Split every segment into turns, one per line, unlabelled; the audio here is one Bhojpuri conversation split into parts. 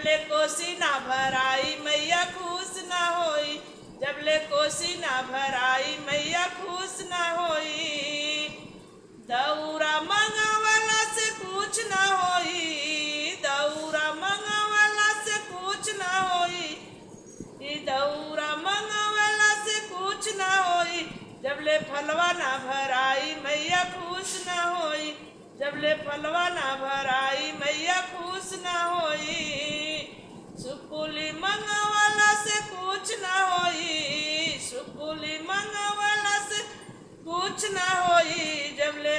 जबले कोसी ना भराई मैया खुश ना होई, जबले कोसी ना भराई मैया खुश ना होई। दौरा मंगवाला से कुछ ना होई, दौरा मंगवाला से कुछ ना होई, दौरा मंगवाला से कुछ ना होई। जबले फलवा ना भराई मैया खुश ना होई, जबले फलवा ना भराई मैया खुश ना होई। सुकुली मंगवाला से कुछ ना होई, सुकुली मंगवाला से कुछ ना होई। जबले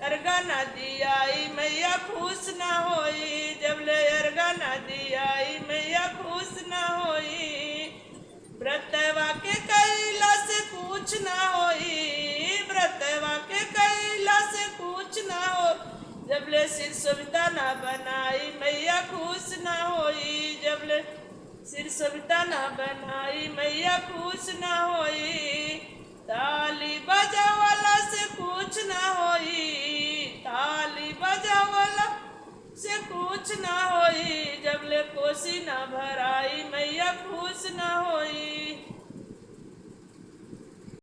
अर्घा ना दियाई मैया खुश ना होई, जबले अर्घा ना दियाई मैया खुश ना होई। व्रतवा के कैला से कुछ ना होई, व्रतवा के कैला से कुछ ना हो। जबले सिर सुविधा ना बनाई मैया खुश ना होई, जबले सिर सुविधा ना बनाई मैया खुश ना होई। ताली बजावला से कुछ ना होई, ताली बजावला से कुछ ना होई। जबले कोसी ना भराई मैया खुश ना होई।